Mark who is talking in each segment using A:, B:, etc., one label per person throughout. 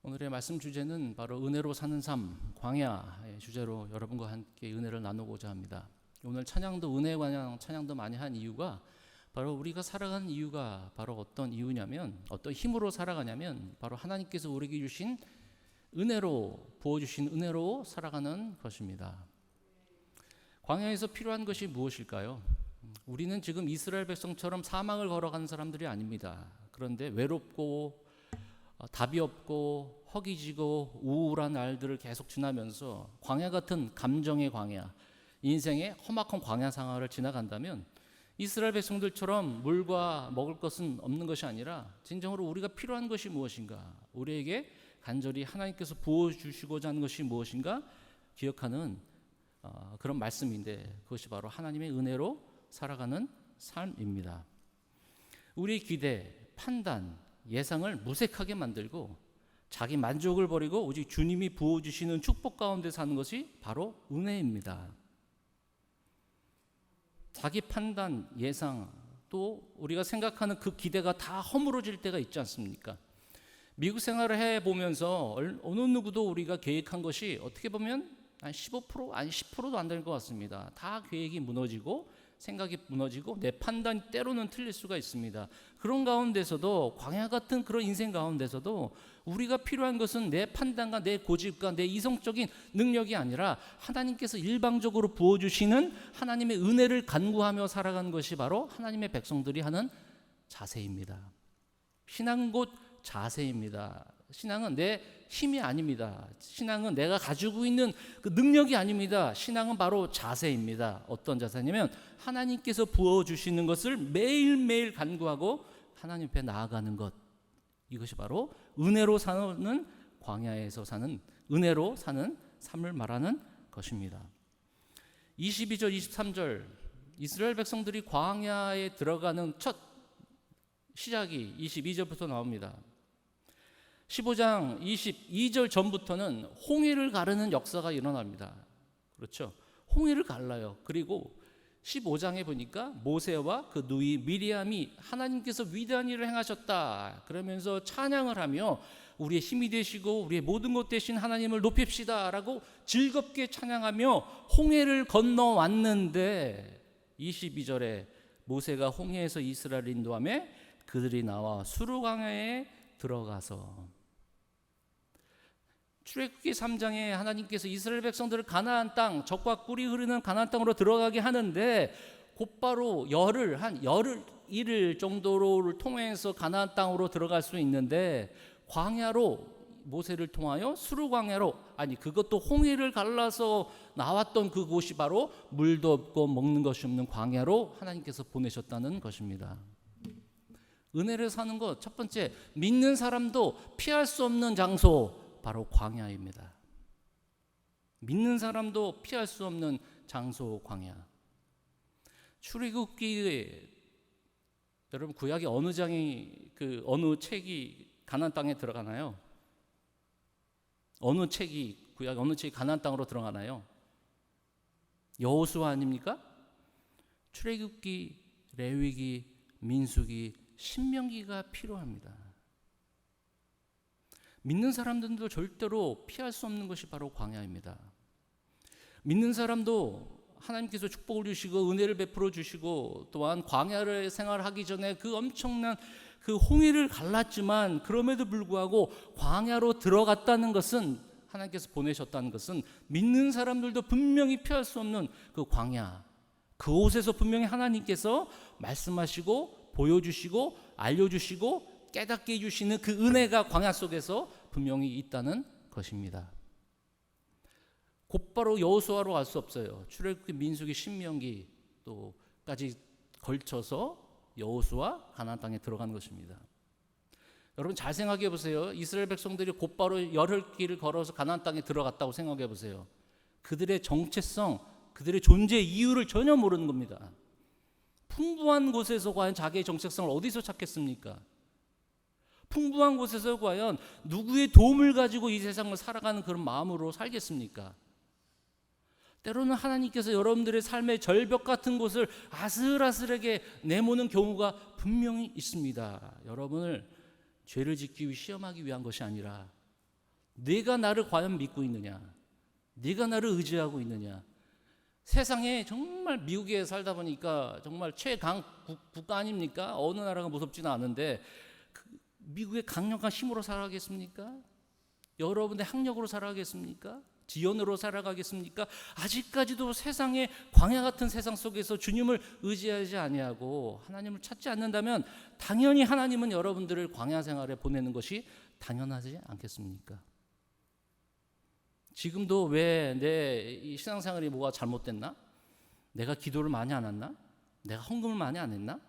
A: 오늘의 말씀 주제는 바로 은혜로 사는 삶, 광야의 주제로 여러분과 함께 은혜를 나누고자 합니다. 오늘 찬양도 은혜에 관한 찬양도 많이 한 이유가 바로 우리가 살아가는 이유가 바로 어떤 이유냐면, 어떤 힘으로 살아가냐면 바로 하나님께서 우리에게 주신 은혜로, 부어주신 은혜로 살아가는 것입니다. 광야에서 필요한 것이 무엇일까요? 우리는 지금 이스라엘 백성처럼 사막을 걸어가는 사람들이 아닙니다. 그런데 외롭고 답이 없고 허기지고 우울한 날들을 계속 지나면서 광야 같은 감정의 광야, 인생의 험악한 광야 상황을 지나간다면 이스라엘 백성들처럼 물과 먹을 것은 없는 것이 아니라 진정으로 우리가 필요한 것이 무엇인가, 우리에게 간절히 하나님께서 부어주시고자 하는 것이 무엇인가 기억하는 그런 말씀인데, 그것이 바로 하나님의 은혜로 살아가는 삶입니다. 우리의 기대, 판단, 예상을 무색하게 만들고 자기 만족을 버리고 오직 주님이 부어주시는 축복 가운데 사는 것이 바로 은혜입니다. 자기 판단, 예상, 또 우리가 생각하는 그 기대가 다 허물어질 때가 있지 않습니까? 미국 생활을 해보면서 어느 누구도 우리가 계획한 것이 어떻게 보면 한 15%, 아니 10%도 안 될 것 같습니다. 다 계획이 무너지고 생각이 무너지고 내 판단이 때로는 틀릴 수가 있습니다. 그런 가운데서도, 광야 같은 그런 인생 가운데서도 우리가 필요한 것은 내 판단과 내 고집과 내 이성적인 능력이 아니라 하나님께서 일방적으로 부어주시는 하나님의 은혜를 간구하며 살아가는 것이 바로 하나님의 백성들이 하는 자세입니다. 신앙은 곧 자세입니다. 신앙은 내 힘이 아닙니다. 신앙은 내가 가지고 있는 그 능력이 아닙니다. 신앙은 바로 자세입니다. 어떤 자세냐면 하나님께서 부어주시는 것을 매일매일 간구하고 하나님 앞에 나아가는 것, 이것이 바로 은혜로 사는, 광야에서 사는, 은혜로 사는 삶을 말하는 것입니다. 22절, 23절 이스라엘 백성들이 광야에 들어가는 첫 시작이 22절부터 나옵니다. 15장 22절 전부터는 홍해를 가르는 역사가 일어납니다. 그렇죠? 홍해를 갈라요. 그리고 15장에 보니까 모세와 그 누이 미리암이 하나님께서 위대한 일을 행하셨다 그러면서 찬양을 하며 우리의 힘이 되시고 우리의 모든 것 되신 하나님을 높입시다 라고 즐겁게 찬양하며 홍해를 건너왔는데, 22절에 모세가 홍해에서 이스라엘 인도하며 그들이 나와 수르광야에 들어가서, 출애굽기 3장에 하나님께서 이스라엘 백성들을 가나안 땅, 젖과 꿀이 흐르는 가나안 땅으로 들어가게 하는데 곧바로 열흘 정도를 통해서 가나안 땅으로 들어갈 수 있는데, 광야로 모세를 통하여 수르광야로, 아니 그것도 홍해를 갈라서 나왔던 그곳이 바로 물도 없고 먹는 것이 없는 광야로 하나님께서 보내셨다는 것입니다. 은혜를 사는 것, 첫 번째, 믿는 사람도 피할 수 없는 장소, 바로 광야입니다. 믿는 사람도 피할 수 없는 장소, 광야. 출애굽기에 여러분 구약의 어느 장이, 어느 책이 가나안 땅에 들어가나요? 어느 책이, 구약 어느 책이 가나안 땅으로 들어가나요? 여호수아 아닙니까? 출애굽기, 레위기, 민수기, 신명기가 필요합니다. 믿는 사람들도 절대로 피할 수 없는 것이 바로 광야입니다. 믿는 사람도 하나님께서 축복을 주시고 은혜를 베풀어 주시고, 또한 광야를 생활하기 전에 그 엄청난 그 홍해를 갈랐지만 그럼에도 불구하고 광야로 들어갔다는 것은, 하나님께서 보내셨다는 것은 믿는 사람들도 분명히 피할 수 없는 그 광야, 그곳에서 분명히 하나님께서 말씀하시고 보여주시고 알려주시고 깨닫게 해주시는 그 은혜가 광야 속에서 분명히 있다는 것입니다. 곧바로 여호수아로 갈 수 없어요. 출애굽기, 민수기, 신명기 또까지 걸쳐서 여호수아 가나안 땅에 들어가는 것입니다. 여러분 잘 생각해 보세요. 이스라엘 백성들이 곧바로 열흘길을 걸어서 가나안 땅에 들어갔다고 생각해 보세요. 그들의 정체성, 그들의 존재 이유를 전혀 모르는 겁니다. 풍부한 곳에서 과연 자기의 정체성을 어디서 찾겠습니까? 풍부한 곳에서 과연 누구의 도움을 가지고 이 세상을 살아가는 그런 마음으로 살겠습니까? 때로는 하나님께서 여러분들의 삶의 절벽 같은 곳을 아슬아슬하게 내모는 경우가 분명히 있습니다. 여러분을 죄를 짓기 위해 시험하기 위한 것이 아니라 네가 나를 과연 믿고 있느냐? 네가 나를 의지하고 있느냐? 세상에 정말 미국에 살다 보니까 정말 최강 국가 아닙니까? 어느 나라가 무섭지는 않은데 미국의 강력한 힘으로 살아가겠습니까? 여러분의 학력으로 살아가겠습니까? 지연으로 살아가겠습니까? 아직까지도 세상의 광야 같은 세상 속에서 주님을 의지하지 아니하고 하나님을 찾지 않는다면 당연히 하나님은 여러분들을 광야 생활에 보내는 것이 당연하지 않겠습니까? 지금도 왜 내 신앙생활이 뭐가 잘못됐나? 내가 기도를 많이 안 했나? 내가 헌금을 많이 안 했나?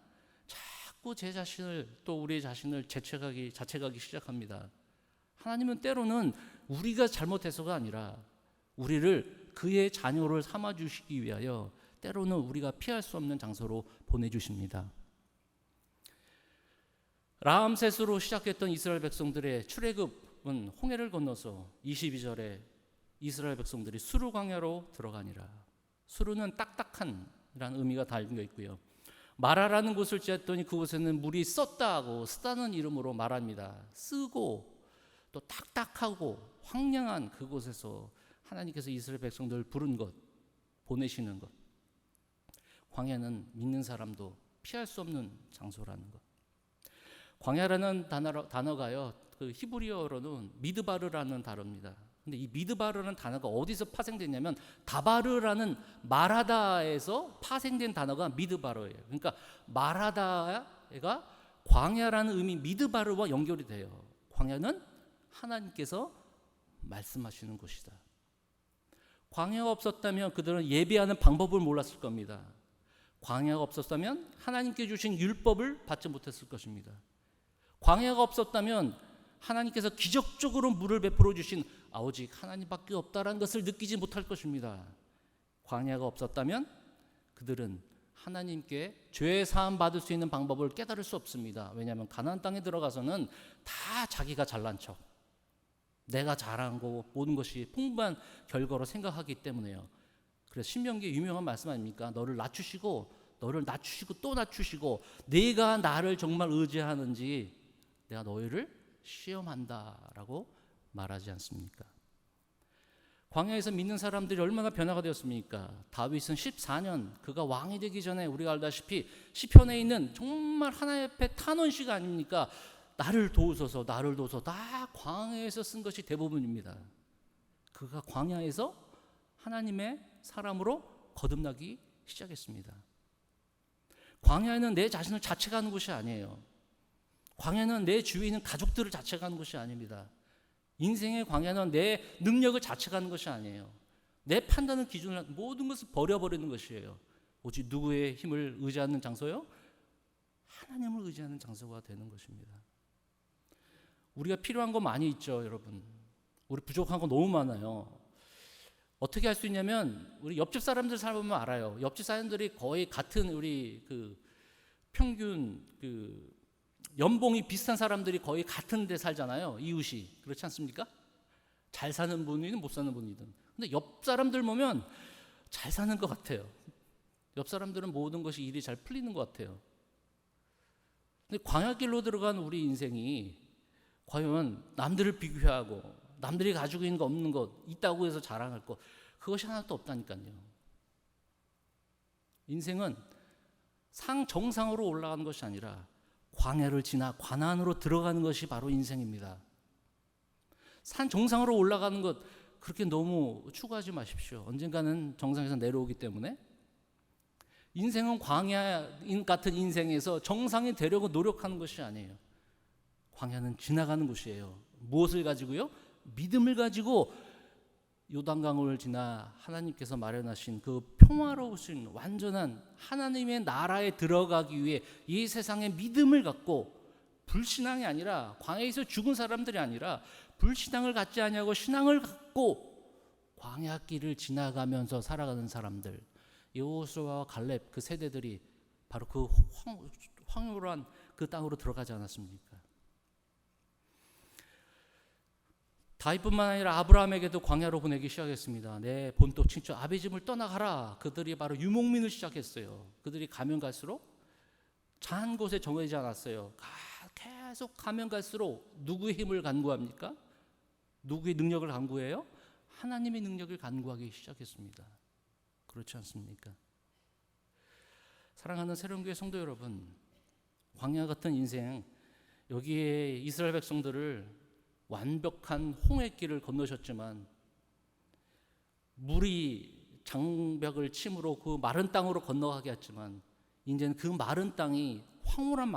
A: 자꾸 제 자신을 또 우리 자신을 자책하기 시작합니다. 하나님은 때로는 우리가 잘못해서가 아니라 우리를 그의 자녀를 삼아주시기 위하여 때로는 우리가 피할 수 없는 장소로 보내주십니다. 라암셋으로 시작했던 이스라엘 백성들의 출애굽은 홍해를 건너서 22절에 이스라엘 백성들이 수르 광야로 들어가니라. 수르는 딱딱한이라는 의미가 달려 있고요. 마라라는 곳을 지었더니 그곳에는 물이 썼다고 쓰다는 이름으로 말합니다. 쓰고 또 딱딱하고 황량한 그곳에서 하나님께서 이스라엘 백성들을 부른 것, 보내시는 것. 광야는 믿는 사람도 피할 수 없는 장소라는 것. 광야라는 단어가요, 그 히브리어로는 미드바르라는 단어입니다. 근데 이 미드바르라는 단어가 어디서 파생됐냐면 다바르라는 마라다에서 파생된 단어가 미드바르예요. 그러니까 마라다가 광야라는 의미 미드바르와 연결이 돼요. 광야는 하나님께서 말씀하시는 곳이다. 광야가 없었다면 그들은 예배하는 방법을 몰랐을 겁니다. 광야가 없었다면 하나님께 주신 율법을 받지 못했을 것입니다. 광야가 없었다면 하나님께서 기적적으로 물을 베풀어 주신 오직 하나님밖에 없다라는 것을 느끼지 못할 것입니다. 광야가 없었다면 그들은 하나님께 죄 사함 받을 수 있는 방법을 깨달을 수 없습니다. 왜냐하면 가나안 땅에 들어가서는 다 자기가 잘난 척, 내가 잘한 거 모든 것이 풍부한 결과로 생각하기 때문에요. 그래서 신명기의 유명한 말씀 아닙니까? 너를 낮추시고 또 낮추시고 네가 나를 정말 의지하는지 내가 너희를 시험한다라고 말하지 않습니까? 광야에서 믿는 사람들이 얼마나 변화가 되었습니까? 다윗은 14년 그가 왕이 되기 전에 우리가 알다시피 시편에 있는 정말 하나님 앞에 탄원시가 아닙니까? 나를 도우소서 다 광야에서 쓴 것이 대부분입니다. 그가 광야에서 하나님의 사람으로 거듭나기 시작했습니다. 광야는 내 자신을 자책하는 곳이 아니에요. 광야는 내 주위에 있는 가족들을 자책하는 것이 아닙니다. 인생의 광야는 내 능력을 자책하는 것이 아니에요. 내 판단을 기준으로 모든 것을 버려버리는 것이에요. 오직 누구의 힘을 의지하는 장소요? 하나님을 의지하는 장소가 되는 것입니다. 우리가 필요한 거 많이 있죠, 여러분. 우리 부족한 거 너무 많아요. 어떻게 할 수 있냐면 우리 옆집 사람들 살아보면 알아요. 옆집 사람들이 거의 같은 우리 그 평균 그 연봉이 비슷한 사람들이 거의 같은 데 살잖아요. 이웃이. 그렇지 않습니까? 잘 사는 분이든 못 사는 분이든. 근데 옆 사람들 보면 잘 사는 것 같아요. 옆 사람들은 모든 것이 일이 잘 풀리는 것 같아요. 근데 광야길로 들어간 우리 인생이 과연 남들을 비교하고 남들이 가지고 있는 거 없는 것 있다고 해서 자랑할 것 그것이 하나도 없다니까요. 인생은 정상으로 올라가는 것이 아니라 광야를 지나 관안으로 들어가는 것이 바로 인생입니다. 산 정상으로 올라가는 것 그렇게 너무 추구하지 마십시오. 언젠가는 정상에서 내려오기 때문에. 인생은 광야 같은 인생에서 정상이 되려고 노력하는 것이 아니에요. 광야는 지나가는 곳이에요. 무엇을 가지고요? 믿음을 가지고 요단강을 지나 하나님께서 마련하신 그 평화로우신 완전한 하나님의 나라에 들어가기 위해 이 세상에 믿음을 갖고 불신앙이 아니라 광야에서 죽은 사람들이 아니라 불신앙을 갖지 아니하고 신앙을 갖고 광야길을 지나가면서 살아가는 사람들 여호수아와 갈렙 그 세대들이 바로 그 황홀한 그 땅으로 들어가지 않았습니까? 다윗뿐만 아니라 아브라함에게도 광야로 보내기 시작했습니다. 내 본토 친척 아비집을 떠나가라. 그들이 바로 유목민을 시작했어요. 그들이 가면 갈수록 한 곳에 정해지지 않았어요. 계속 가면 갈수록 누구의 힘을 간구합니까? 누구의 능력을 간구해요? 하나님의 능력을 간구하기 시작했습니다. 그렇지 않습니까? 사랑하는 새로운교회 성도 여러분, 광야 같은 인생, 여기에 이스라엘 백성들을 완벽한 홍해길을 건너셨지만 물이 장벽을 침으로 그 마른 땅으로 건너가게 했지만 이제는 그 마른 땅이 황홀한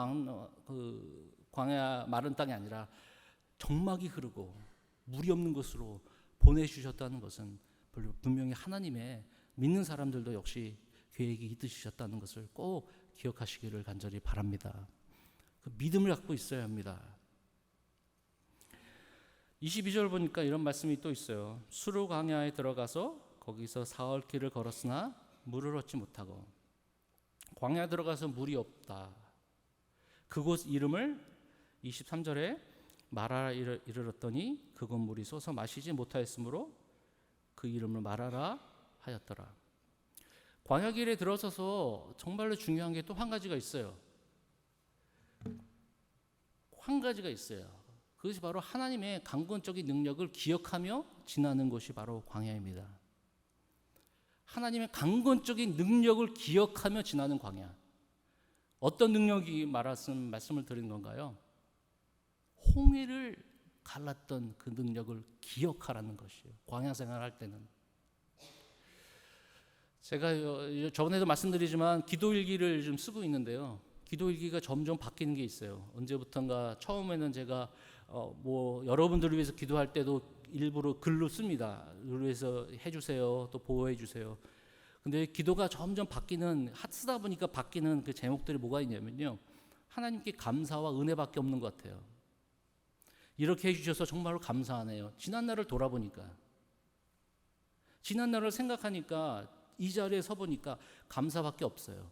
A: 광야 마른 땅이 아니라 정막이 흐르고 물이 없는 곳으로 보내주셨다는 것은 분명히 하나님의 믿는 사람들도 역시 계획이 있으셨다는 것을 꼭 기억하시기를 간절히 바랍니다. 그 믿음을 갖고 있어야 합니다. 22절 보니까 이런 말씀이 또 있어요. 수르 광야에 들어가서 거기서 사흘 길을 걸었으나 물을 얻지 못하고, 광야에 들어가서 물이 없다. 그곳 이름을 23절에 마라라 이르렀더니 그곳 물이 솟아 마시지 못하였으므로 그 이름을 마라라 하였더라. 광야길에 들어서서 정말로 중요한 게 또 한 가지가 있어요. 한 가지가 있어요. 그것이 바로 하나님의 강권적인 능력을 기억하며 지나는 것이 바로 광야입니다. 하나님의 강권적인 능력을 기억하며 지나는 광야. 어떤 능력이 말씀을 드린 건가요? 홍해를 갈랐던 그 능력을 기억하라는 것이에요. 광야 생활할 때는. 제가 저번에도 말씀드리지만 기도일기를 좀 쓰고 있는데요. 기도일기가 점점 바뀌는 게 있어요. 언제부턴가 처음에는 제가 여러분들을 위해서 기도할 때도 일부러 글로 씁니다. 글로 해서 해주세요, 또 보호해 주세요. 근데 기도가 점점 쓰다 보니까 바뀌는 그 제목들이 뭐가 있냐면요, 하나님께 감사와 은혜밖에 없는 것 같아요. 이렇게 해주셔서 정말로 감사하네요. 지난 날을 돌아보니까, 지난 날을 생각하니까, 이 자리에 서 보니까 감사밖에 없어요.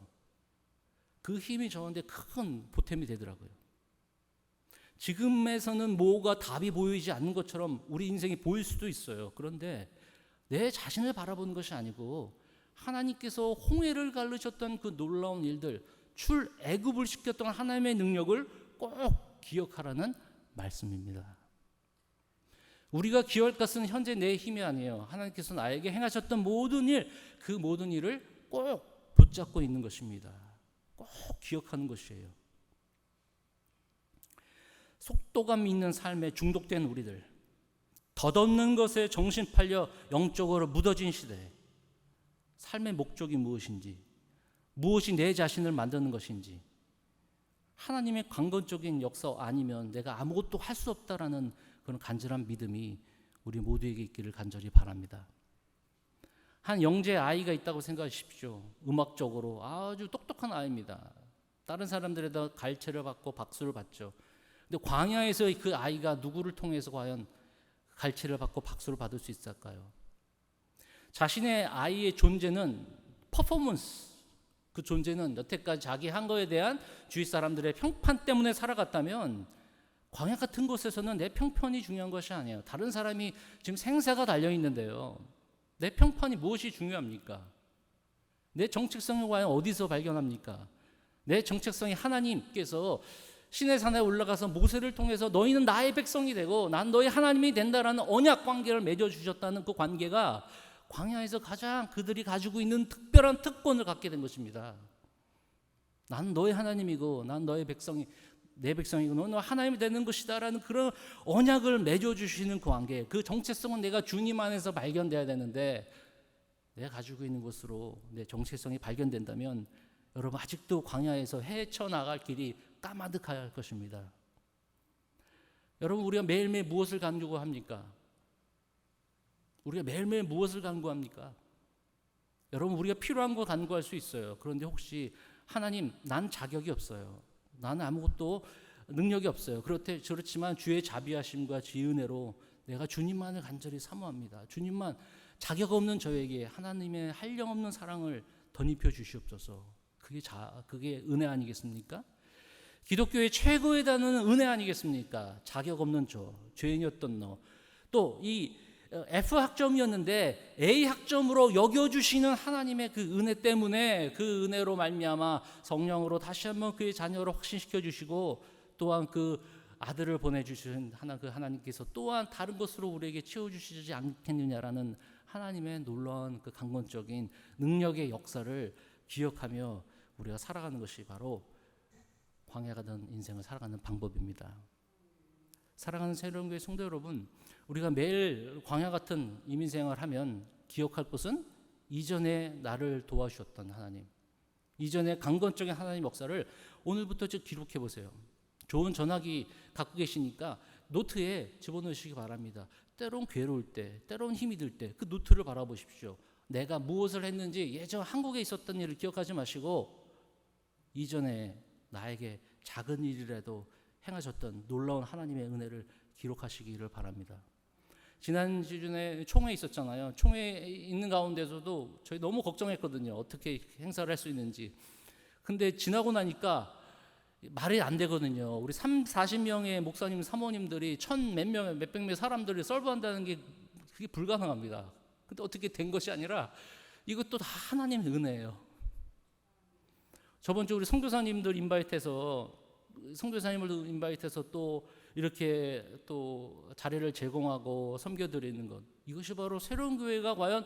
A: 그 힘이 저한테 큰 보탬이 되더라고요. 지금에서는 뭐가 답이 보이지 않는 것처럼 우리 인생이 보일 수도 있어요. 그런데 내 자신을 바라보는 것이 아니고 하나님께서 홍해를 가르셨던 그 놀라운 일들, 출애굽을 시켰던 하나님의 능력을 꼭 기억하라는 말씀입니다. 우리가 기억할 것은 현재 내 힘이 아니에요. 하나님께서 나에게 행하셨던 모든 일, 그 모든 일을 꼭 붙잡고 있는 것입니다. 꼭 기억하는 것이에요. 속도감 있는 삶에 중독된 우리들, 덧없는 것에 정신 팔려 영적으로 묻어진 시대, 삶의 목적이 무엇인지, 무엇이 내 자신을 만드는 것인지, 하나님의 강건적인 역사 아니면 내가 아무것도 할 수 없다라는 그런 간절한 믿음이 우리 모두에게 있기를 간절히 바랍니다. 한 영재 아이가 있다고 생각하십시오. 음악적으로 아주 똑똑한 아이입니다. 다른 사람들에다 갈채를 받고 박수를 받죠. 근데 광야에서 그 아이가 누구를 통해서 과연 갈채를 받고 박수를 받을 수 있을까요? 자신의 아이의 존재는 퍼포먼스, 그 존재는 여태까지 자기 한 거에 대한 주위 사람들의 평판 때문에 살아갔다면, 광야 같은 곳에서는 내 평판이 중요한 것이 아니에요. 다른 사람이 지금 생사가 달려있는데요, 내 평판이 무엇이 중요합니까? 내 정체성이 과연 어디서 발견합니까? 내 정체성이 하나님께서 시내 산에 올라가서 모세를 통해서 너희는 나의 백성이 되고 난 너희 하나님이 된다라는 언약 관계를 맺어주셨다는 그 관계가 광야에서 가장 그들이 가지고 있는 특별한 특권을 갖게 된 것입니다. 난 너희 하나님이고 난 너희 백성이, 내 백성이고 너는 하나님이 되는 것이다라는 그런 언약을 맺어주시는 그 관계, 그 정체성은 내가 주님 안에서 발견돼야 되는데, 내가 가지고 있는 것으로 내 정체성이 발견된다면 여러분 아직도 광야에서 헤쳐나갈 길이 까마득할 것입니다. 여러분, 우리가 매일매일 무엇을 간구합니까? 우리가 매일매일 무엇을 간구합니까? 여러분, 우리가 필요한 거 간구할 수 있어요. 그런데 혹시 하나님, 난 자격이 없어요. 나는 아무것도 능력이 없어요. 그렇지만 주의 자비하심과 주의 은혜로 내가 주님만을 간절히 사모합니다. 주님만, 자격 없는 저에게 하나님의 한량없는 사랑을 덧입혀 주시옵소서. 그게 은혜 아니겠습니까? 기독교의 최고의 단어는 은혜 아니겠습니까? 자격 없는 죄인이었던 너. 또 이 F 학점이었는데 A 학점으로 여겨주시는 하나님의 그 은혜 때문에, 그 은혜로 말미암아 성령으로 다시 한번 그의 자녀로 확신시켜 주시고, 또한 그 아들을 보내주신 그 하나님께서 또한 다른 것으로 우리에게 채워주시지 않겠느냐라는 하나님의 놀라운 그 강권적인 능력의 역사를 기억하며 우리가 살아가는 것이 바로 광야가 된 인생을 살아가는 방법입니다. 사랑하는 새로운교회 성도 여러분, 우리가 매일 광야 같은 이민생활을 하면 기억할 것은 이전에 나를 도와주셨던 하나님, 이전에 강건적인 하나님 역사를 오늘부터 기록해 보세요. 좋은 전화기 갖고 계시니까 노트에 집어넣으시기 바랍니다. 때론 괴로울 때, 때론 힘이 들 때 그 노트를 바라보십시오. 내가 무엇을 했는지 예전 한국에 있었던 일을 기억하지 마시고 이전에 나에게 작은 일이라도 행하셨던 놀라운 하나님의 은혜를 기록하시기를 바랍니다. 지난 시즌에 총회 있었잖아요. 총회 있는 가운데서도 저희 너무 걱정했거든요. 어떻게 행사를 할 수 있는지. 근데 지나고 나니까 말이 안 되거든요. 우리 40명의 목사님, 사모님들이 몇백 명 사람들을 설교한다는 게 그게 불가능합니다. 근데 어떻게 된 것이 아니라 이것도 다 하나님의 은혜예요. 저번 주 우리 선교사님을 인바이트해서 또 이렇게 또 자리를 제공하고 섬겨드리는 것, 이것이 바로 새로운 교회가 과연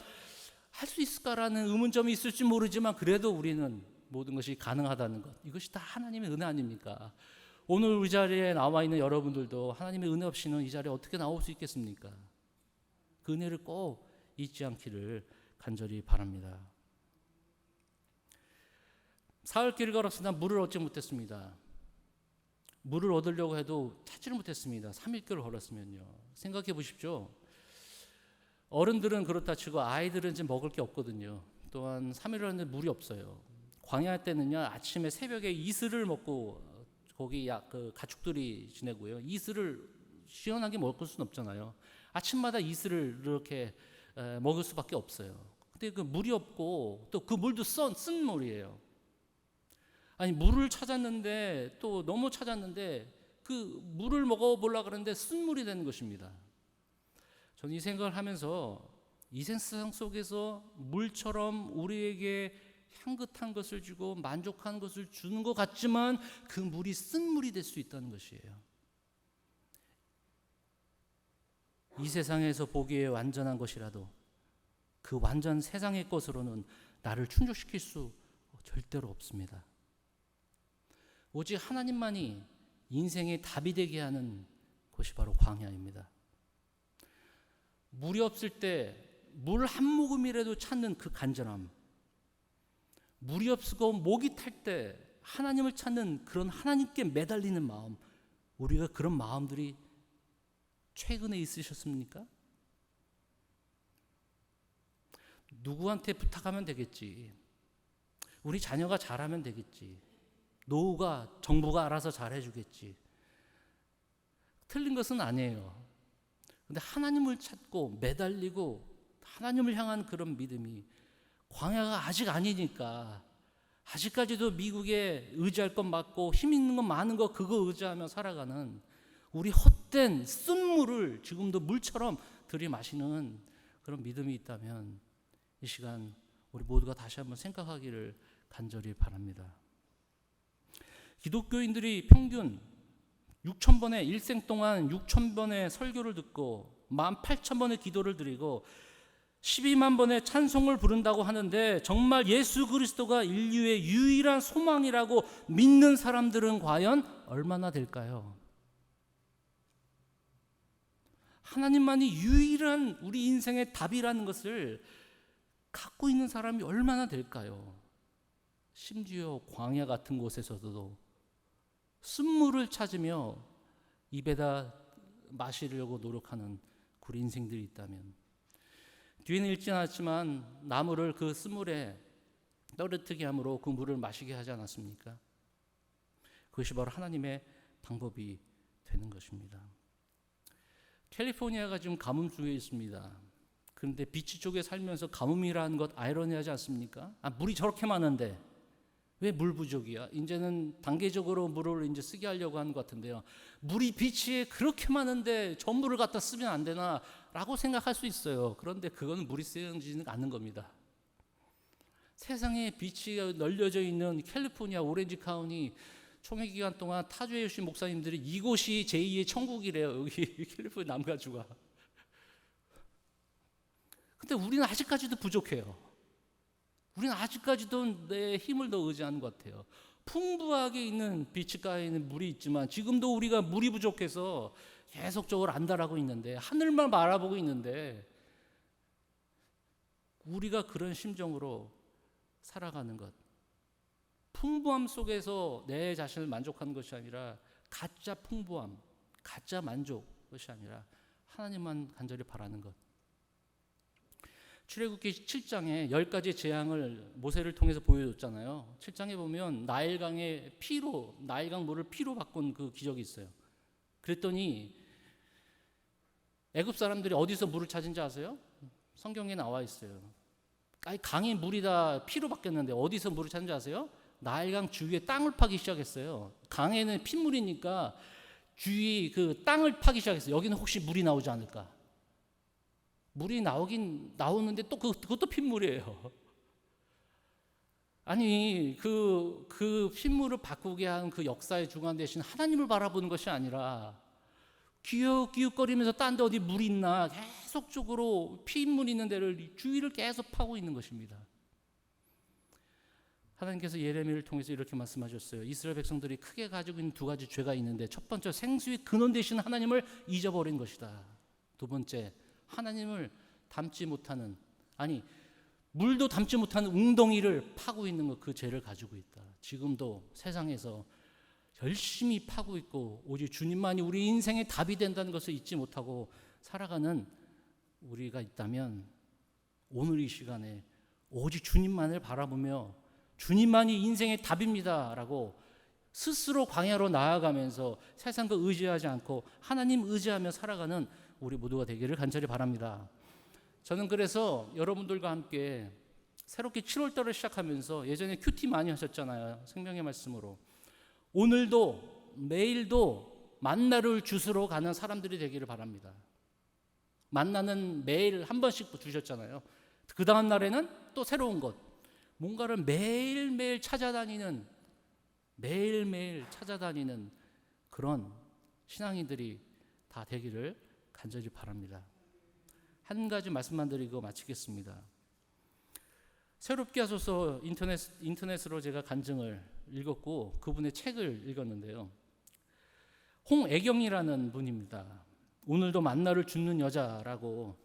A: 할 수 있을까라는 의문점이 있을지 모르지만 그래도 우리는 모든 것이 가능하다는 것, 이것이 다 하나님의 은혜 아닙니까? 오늘 우리 자리에 나와 있는 여러분들도 하나님의 은혜 없이는 이 자리에 어떻게 나올 수 있겠습니까? 그 은혜를 꼭 잊지 않기를 간절히 바랍니다. 사흘길을 걸었으나 물을 얻지 못했습니다. 물을 얻으려고 해도 찾지를 못했습니다. 3일길을 걸었으면요. 생각해 보십시오. 어른들은 그렇다 치고 아이들은 이제 먹을 게 없거든요. 또한 3일을 하는데 물이 없어요. 광야 때는요, 아침에 새벽에 이슬을 먹고 거기 그 가축들이 지내고요. 이슬을 시원하게 먹을 수는 없잖아요. 아침마다 이슬을 이렇게 먹을 수밖에 없어요. 근데 그 물이 없고 또 그 물도 쓴 물이에요. 아니 물을 찾았는데 또 너무 찾았는데 그 물을 먹어보려고 그러는데 쓴 물이 되는 것입니다. 저는 이 생각을 하면서 이 세상 속에서 물처럼 우리에게 향긋한 것을 주고 만족한 것을 주는 것 같지만 그 물이 쓴 물이 될 수 있다는 것이에요. 이 세상에서 보기에 완전한 것이라도 그 완전 세상의 것으로는 나를 충족시킬 수 절대로 없습니다. 오직 하나님만이 인생의 답이 되게 하는 곳이 바로 광야입니다. 물이 없을 때 물 한 모금이라도 찾는 그 간절함, 물이 없고 목이 탈 때 하나님을 찾는 그런 하나님께 매달리는 마음, 우리가 그런 마음들이 최근에 있으셨습니까? 누구한테 부탁하면 되겠지. 우리 자녀가 잘하면 되겠지. 노후가 정부가 알아서 잘해주겠지. 틀린 것은 아니에요. 근데 하나님을 찾고 매달리고 하나님을 향한 그런 믿음이 광야가 아직 아니니까 아직까지도 미국에 의지할 것 많고 힘 있는 것 많은 거 그거 의지하며 살아가는 우리 헛된 쓴물을 지금도 물처럼 들이마시는 그런 믿음이 있다면 이 시간 우리 모두가 다시 한번 생각하기를 간절히 바랍니다. 기독교인들이 평균 6,000번의 일생 동안 6,000번의 설교를 듣고 18,000번의 기도를 드리고 12만 번의 찬송을 부른다고 하는데 정말 예수 그리스도가 인류의 유일한 소망이라고 믿는 사람들은 과연 얼마나 될까요? 하나님만이 유일한 우리 인생의 답이라는 것을 갖고 있는 사람이 얼마나 될까요? 심지어 광야 같은 곳에서도 쓴물을 찾으며 입에다 마시려고 노력하는 우리 인생들이 있다면, 뒤에는 읽지 않았지만 나무를 그 쓴물에 떨어뜨리게 함으로 그 물을 마시게 하지 않았습니까? 그것이 바로 하나님의 방법이 되는 것입니다. 캘리포니아가 지금 가뭄 중에 있습니다. 그런데 비치 쪽에 살면서 가뭄이라는 것 아이러니하지 않습니까? 물이 저렇게 많은데 왜 물 부족이야? 이제는 단계적으로 물을 이제 쓰게 하려고 하는 것 같은데요. 물이 비치에 그렇게 많은데 전부를 갖다 쓰면 안 되나? 라고 생각할 수 있어요. 그런데 그건 물이 쓰여지는 않는 겁니다. 세상에 비치가 널려져 있는 캘리포니아 오렌지 카운티 총회 기간 동안 타주에 오신 목사님들이 이곳이 제2의 천국이래요. 여기 캘리포니아 남가주가. 근데 우리는 아직까지도 부족해요. 우리는 아직까지도 내 힘을 더 의지하는 것 같아요. 풍부하게 있는 비치가에 있는 물이 있지만 지금도 우리가 물이 부족해서 계속적으로 안달하고 있는데, 하늘만 바라보고 있는데, 우리가 그런 심정으로 살아가는 것, 풍부함 속에서 내 자신을 만족하는 것이 아니라 가짜 풍부함, 가짜 만족 것이 아니라 하나님만 간절히 바라는 것. 출애굽기 7장에 10가지 재앙을 모세를 통해서 보여줬잖아요. 7장에 보면 나일강의 피로, 나일강 물을 피로 바꾼 그 기적이 있어요. 그랬더니 애굽 사람들이 어디서 물을 찾은지 아세요? 성경에 나와 있어요. 강의 물이 다 피로 바뀌었는데 어디서 물을 찾는지 아세요? 나일강 주위에 땅을 파기 시작했어요. 강에는 핏물이니까 주위 그 땅을 파기 시작했어요. 여기는 혹시 물이 나오지 않을까? 물이 나오긴 나오는데 또 그것도 핏물이에요. 아니 그 핏물을 바꾸게 한 그 역사의 주관 대신 하나님을 바라보는 것이 아니라 기웃기웃거리면서 딴 데 어디 물이 있나 계속적으로 핏물 있는 데를 주위를 계속 파고 있는 것입니다. 하나님께서 예레미야를 통해서 이렇게 말씀하셨어요. 이스라엘 백성들이 크게 가지고 있는 두 가지 죄가 있는데, 첫 번째, 생수의 근원 되신 하나님을 잊어버린 것이다. 두 번째, 하나님을 담지 못하는, 아니 물도 담지 못하는 웅덩이를 파고 있는 것, 그 죄를 가지고 있다. 지금도 세상에서 열심히 파고 있고 오직 주님만이 우리 인생의 답이 된다는 것을 잊지 못하고 살아가는 우리가 있다면, 오늘 이 시간에 오직 주님만을 바라보며 주님만이 인생의 답입니다 라고 스스로 광야로 나아가면서 세상 거 의지하지 않고 하나님 의지하며 살아가는 우리 모두가 되기를 간절히 바랍니다. 저는 그래서 여러분들과 함께 새롭게 7월달을 시작하면서, 예전에 큐티 많이 하셨잖아요. 생명의 말씀으로. 오늘도 매일도 만나를 주스러 가는 사람들이 되기를 바랍니다. 만나는 매일 한 번씩 주셨잖아요. 그 다음 날에는 또 새로운 것, 뭔가를 매일매일 찾아다니는 그런 신앙인들이 다 되기를 간절히 바랍니다. 한 가지 말씀만 드리고 마치겠습니다. 새롭게 하소서 인터넷으로 제가 간증을 읽었고 그분의 책을 읽었는데요. 홍애경이라는 분입니다. 오늘도 만나를 줍는 여자라고,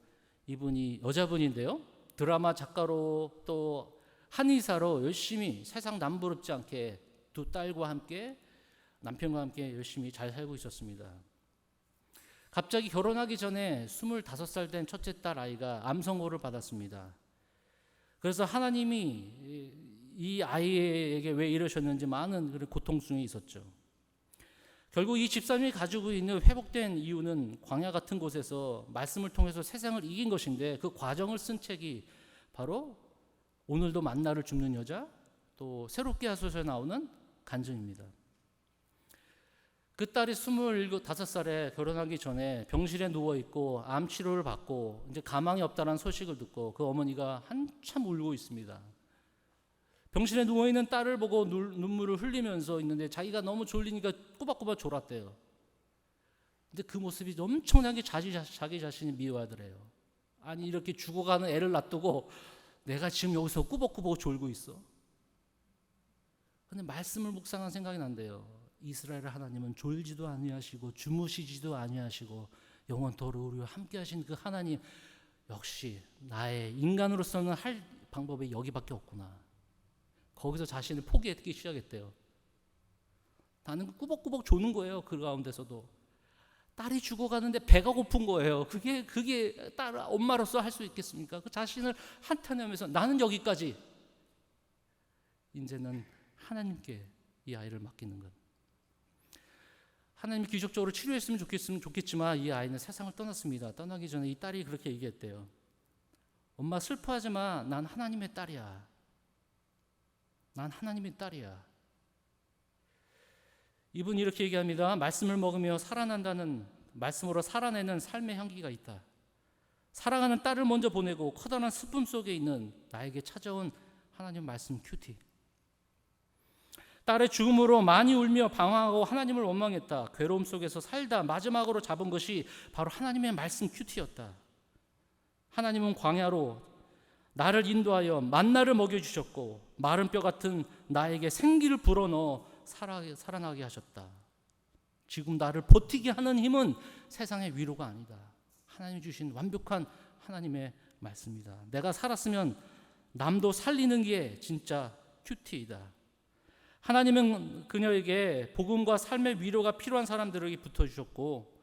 A: 이분이 여자분인데요. 드라마 작가로 또 한의사로 열심히 세상 남부럽지 않게 두 딸과 함께, 남편과 함께 열심히 잘 살고 있었습니다. 갑자기 결혼하기 전에 25살 된 첫째 딸 아이가 암성호를 받았습니다. 그래서 하나님이 이 아이에게 왜 이러셨는지 많은 그런 고통중에 있었죠. 결국 이 집사님이 가지고 있는 회복된 이유는 광야 같은 곳에서 말씀을 통해서 세상을 이긴 것인데, 그 과정을 쓴 책이 바로 오늘도 만나를 줍는 여자, 또 새롭게 하소서에 나오는 간증입니다. 그 딸이 25살에 결혼하기 전에 병실에 누워있고 암 치료를 받고 이제 가망이 없다는 소식을 듣고 그 어머니가 한참 울고 있습니다. 병실에 누워있는 딸을 보고 눈물을 흘리면서 있는데 자기가 너무 졸리니까 꼬박꼬박 졸았대요. 근데 그 모습이 엄청나게 자기 자신이 미워하더래요. 아니 이렇게 죽어가는 애를 놔두고 내가 지금 여기서 꾸벅꾸벅 졸고 있어. 근데 말씀을 묵상한 생각이 난대요. 이스라엘 하나님은 졸지도 아니하시고 주무시지도 아니하시고 영원토록 우리와 함께 하신 그 하나님, 역시 나의 인간으로서는 할 방법이 여기밖에 없구나. 거기서 자신을 포기하기 시작했대요. 나는 꾸벅꾸벅 조는 거예요. 그 가운데서도 딸이 죽어가는데 배가 고픈 거예요. 그게 딸 엄마로서 할 수 있겠습니까? 그 자신을 한탄하면서 나는 여기까지. 이제는 하나님께 이 아이를 맡기는 것. 하나님이 기적적으로 치료했으면 좋겠지만 이 아이는 세상을 떠났습니다. 떠나기 전에 이 딸이 그렇게 얘기했대요. 엄마 슬퍼하지 마. 난 하나님의 딸이야. 난 하나님의 딸이야. 이분이 이렇게 얘기합니다. 말씀을 먹으며 살아난다는, 말씀으로 살아내는 삶의 향기가 있다. 사랑하는 딸을 먼저 보내고 커다란 스품 속에 있는 나에게 찾아온 하나님 말씀 큐티. 딸의 죽음으로 많이 울며 방황하고 하나님을 원망했다. 괴로움 속에서 살다 마지막으로 잡은 것이 바로 하나님의 말씀 큐티였다. 하나님은 광야로 나를 인도하여 만나를 먹여주셨고 마른 뼈 같은 나에게 생기를 불어넣어 살아나게 하셨다. 지금 나를 버티게 하는 힘은 세상의 위로가 아니다. 하나님 주신 완벽한 하나님의 말씀이다. 내가 살았으면 남도 살리는 게 진짜 큐티이다. 하나님은 그녀에게 복음과 삶의 위로가 필요한 사람들에게 붙어주셨고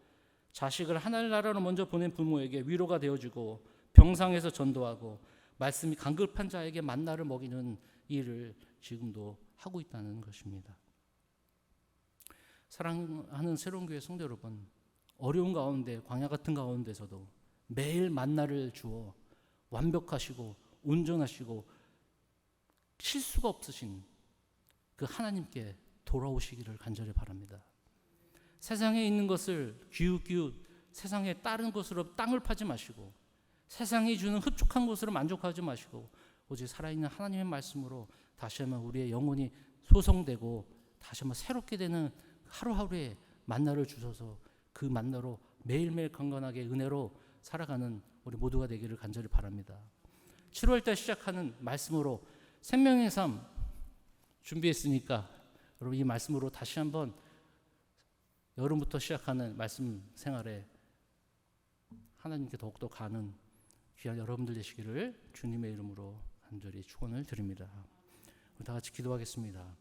A: 자식을 하늘나라로 먼저 보낸 부모에게 위로가 되어주고 병상에서 전도하고 말씀이 간급한 자에게 만나를 먹이는 일을 지금도 하고 있다는 것입니다. 사랑하는 새로운 교회 성도 여러분, 어려운 가운데 광야 같은 가운데서도 매일 만나를 주어 완벽하시고 온전하시고 실수가 없으신 그 하나님께 돌아오시기를 간절히 바랍니다. 세상에 있는 것을 기웃기웃 세상에 다른 것으로 땅을 파지 마시고 세상이 주는 흡족한 것으로 만족하지 마시고 오직 살아있는 하나님의 말씀으로 다시 한번 우리의 영혼이 소성되고 다시 한번 새롭게 되는 하루하루의 만나를 주셔서 그 만나로 매일매일 강건하게 은혜로 살아가는 우리 모두가 되기를 간절히 바랍니다. 7월달 시작하는 말씀으로 생명의 삶 준비했으니까 여러분 이 말씀으로 다시 한번 여름부터 시작하는 말씀 생활에 하나님께 더욱더 가는 귀한 여러분들 되시기를 주님의 이름으로 간절히 축원을 드립니다. 우리 다 같이 기도하겠습니다.